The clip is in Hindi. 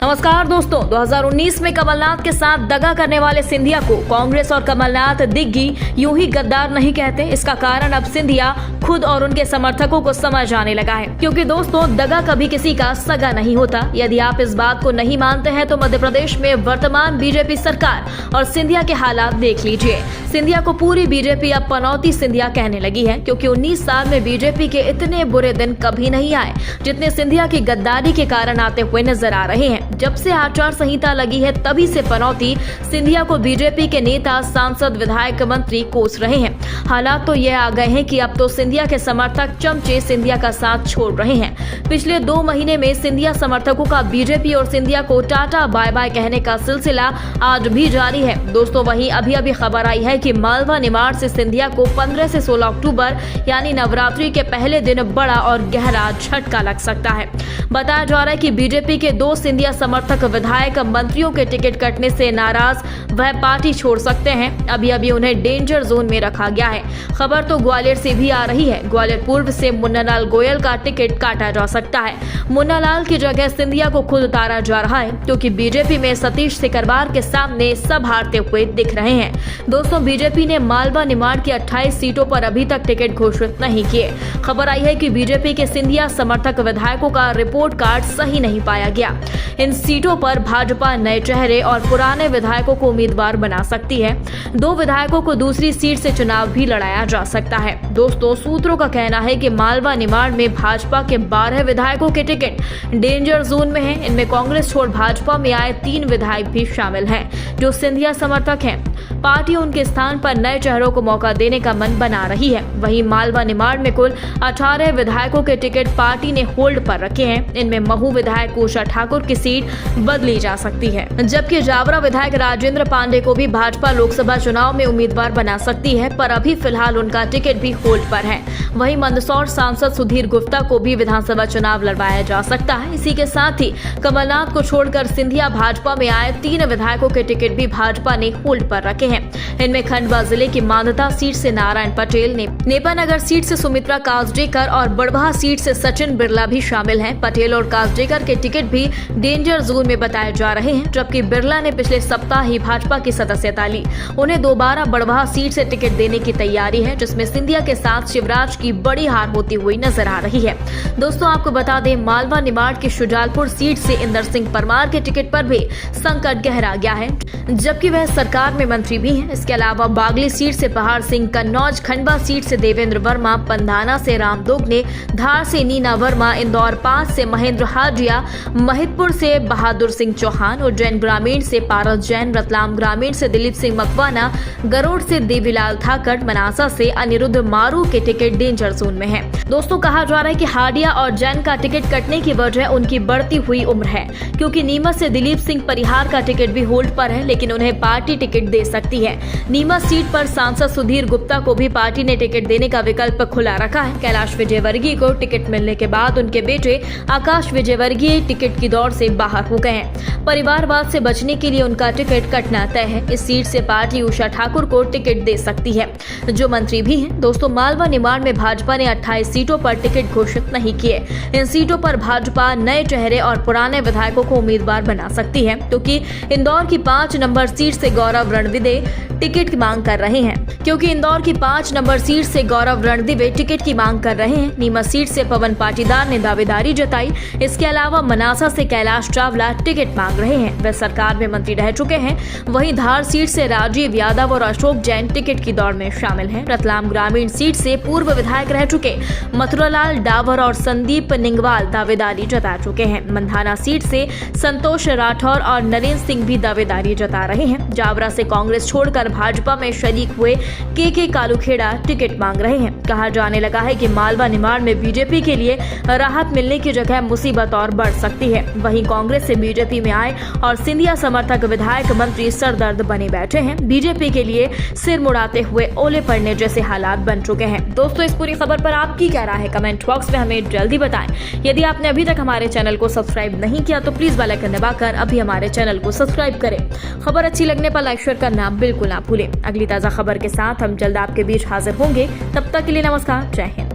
नमस्कार दोस्तों, 2019 में कमलनाथ के साथ दगा करने वाले सिंधिया को कांग्रेस और कमलनाथ दिग्गी यूं ही गद्दार नहीं कहते। इसका कारण अब सिंधिया खुद और उनके समर्थकों को समझ आने लगा है, क्योंकि दोस्तों दगा कभी किसी का सगा नहीं होता। यदि आप इस बात को नहीं मानते हैं तो मध्य प्रदेश में वर्तमान बीजेपी सरकार और सिंधिया के हालात देख लीजिए। सिंधिया को पूरी बीजेपी अब पनौती सिंधिया कहने लगी है, क्योंकि 19 साल में बीजेपी के इतने बुरे दिन कभी नहीं आए जितने सिंधिया की गद्दारी के कारण आते हुए नजर आ रहे हैं। जब से आचार संहिता लगी है तभी से पनौती सिंधिया को बीजेपी के नेता, सांसद, विधायक, मंत्री कोस रहे हैं। हालात तो ये आ गए हैं कि अब तो सिंधिया के समर्थक चमचे सिंधिया का साथ छोड़ रहे हैं। पिछले 2 महीने में सिंधिया समर्थकों का बीजेपी और सिंधिया को टाटा बाय बाय कहने का सिलसिला आज भी जारी है। दोस्तों वहीं अभी खबर आई है कि मालवा निमाड़ से सिंधिया को 15 से 16 अक्टूबर यानी नवरात्रि के पहले दिन बड़ा और गहरा झटका लग सकता है। बताया जा रहा है कि बीजेपी के 2 सिंधिया समर्थक विधायक, मंत्रियों के टिकट कटने से नाराज वह पार्टी छोड़ सकते हैं। अभी उन्हें डेंजर जोन में रखा गया है। खबर तो ग्वालियर से भी आ रही है। ग्वालियर पूर्व से मुन्नालाल गोयल का टिकट काटा जा सकता है। मुन्नालाल की जगह सिंधिया को खुद उतारा जा रहा है, क्योंकि बीजेपी में सतीश सिकरवार के सामने सब हारते हुए दिख रहे हैं। दोस्तों बीजेपी ने मालवा निमाड़ की 28 सीटों पर अभी तक टिकट घोषित नहीं किए। खबर आई है कि बीजेपी के सिंधिया समर्थक विधायकों का रिपोर्ट कार्ड सही नहीं पाया गया। इन सीटों पर भाजपा नए चेहरे और पुराने विधायकों को उम्मीदवार बना सकती है। 2 विधायकों को दूसरी सीट से चुनाव भी लड़ाया जा सकता है। दोस्तों सूत्रों का कहना है कि मालवा निमाड़ में भाजपा के 12 विधायकों के टिकट डेंजर जोन में हैं। इनमें कांग्रेस छोड़ भाजपा में आए 3 विधायक भी शामिल हैं, जो सिंधिया समर्थक हैं। पार्टी उनके स्थान पर नए चेहरों को मौका देने का मन बना रही है। वहीं मालवा निमाड़ में कुल 18 विधायकों के टिकट पार्टी ने होल्ड पर रखे हैं। इनमें महू विधायक उषा ठाकुर की सीट बदली जा सकती है, जबकि जावरा विधायक राजेंद्र पांडे को भी भाजपा लोकसभा चुनाव में उम्मीदवार बना सकती है, पर अभी फिलहाल उनका टिकट भी होल्ड पर है। वहीं मंदसौर सांसद सुधीर गुप्ता को भी विधानसभा चुनाव लड़वाया जा सकता है। इसी के साथ ही कमलनाथ को छोड़कर सिंधिया भाजपा में आए 3 विधायकों के टिकट भी भाजपा ने होल्ड पर रखे हैं। इनमें खंडवा जिले की मांधाता सीट से नारायण पटेल, नेपानगर सीट से सुमित्रा कासडेकर और बड़वाह सीट से सचिन बिरला भी शामिल हैं। पटेल और कासडेकर के टिकट भी डेंजर जोन में बताए जा रहे हैं, जबकि बिरला ने पिछले सप्ताह ही भाजपा की सदस्यता ली। उन्हें दोबारा बड़वाह सीट से टिकट देने की तैयारी है, जिसमें सिंधिया के साथ शिवराज की बड़ी हार होती हुई नजर आ रही है। दोस्तों आपको बता दें, मालवा निमाड़ की शुजालपुर सीट से इंदर सिंह परमार के टिकट पर भी संकट गहरा गया है, जबकि वह सरकार में मंत्री भी हैं। इसके अलावा बागली सीट से पहाड़ सिंह कन्नौज, खंडवा सीट से देवेंद्र वर्मा, पंधाना से राम दोगने, धार से नीना वर्मा, इंदौर 5 से महेंद्र हाजिया, महिदपुर से बहादुर सिंह चौहान, उज्जैन ग्रामीण से पारस जैन, रतलाम ग्रामीण से दिलीप सिंह मकवाना, गरुड़ से देवीलाल थाकड़, मनासा से अनिरुद्ध मारू के टिकट डेंजर जोन में है। दोस्तों कहा जा रहा है कि हाडिया और जैन का टिकट कटने की वजह उनकी बढ़ती हुई उम्र है, क्योंकि नीमच से दिलीप सिंह परिहार का टिकट भी होल्ड पर है, लेकिन उन्हें पार्टी टिकट दे सकती है। नीमच सीट पर सांसद सुधीर गुप्ता को भी पार्टी ने टिकट देने का विकल्प खुला रखा है। कैलाश विजयवर्गीय को टिकट मिलने के बाद उनके बेटे आकाश विजयवर्गीय टिकट की दौड़ से बाहर हो गए हैं। परिवारवाद से बचने के लिए उनका टिकट कटना तय है। इस सीट से पार्टी उषा ठाकुर को टिकट दे सकती है, जो मंत्री भी हैं। दोस्तों मालवा निमाड़ में भाजपा ने 28 सीटों पर टिकट घोषित नहीं किए। इन सीटों पर भाजपा नए चेहरे और पुराने विधायकों को उम्मीदवार बना सकती है, क्योंकि इंदौर की 5 नंबर सीट से गौरव रणविदे टिकट की मांग कर रहे हैं टिकट की मांग कर रहे हैं। नीमच सीट से पवन पाटीदार ने दावेदारी जताई। इसके अलावा मनासा से कैलाश चावला टिकट मांग रहे हैं, वे सरकार में मंत्री रह चुके हैं। वहीं धार सीट से राजीव यादव और अशोक जैन टिकट की दौड़ में शामिल हैं। रतलाम ग्रामीण सीट से पूर्व विधायक रह चुके मथुरालाल डावर और संदीप निंगवाल दावेदारी जता चुके हैं। मंधाना सीट से संतोष राठौर और नरेंद्र सिंह भी दावेदारी जता रहे हैं। जावरा से कांग्रेस छोड़कर भाजपा में शरीक हुए के कालूखेड़ा टिकट मांग रहे हैं। कहा जाने लगा है कि मालवा निमाड़ में बीजेपी के लिए राहत मिलने की जगह मुसीबत और बढ़ सकती है। वहीं कांग्रेस से बीजेपी में आए और सिंधिया समर्थक विधायक, मंत्री सरदर्द बने बैठे हैं। बीजेपी के लिए सिर मुड़ाते हुए ओले पड़ने जैसे हालात बन चुके हैं। दोस्तों इस पूरी खबर पर आपकी क्या राय है, कमेंट बॉक्स में हमें जल्दी बताएं। यदि आपने अभी तक हमारे चैनल को सब्सक्राइब नहीं किया तो प्लीज बेल आइकन दबाकर अभी हमारे चैनल को सब्सक्राइब करें। खबर अच्छी लगने पर लाइक शेयर करना बिल्कुल ना भूलें। अगली ताजा खबर के साथ हम जल्द आपके बीच हाजिर होंगे। तब तक के लिए नमस्कार, जय हिंद।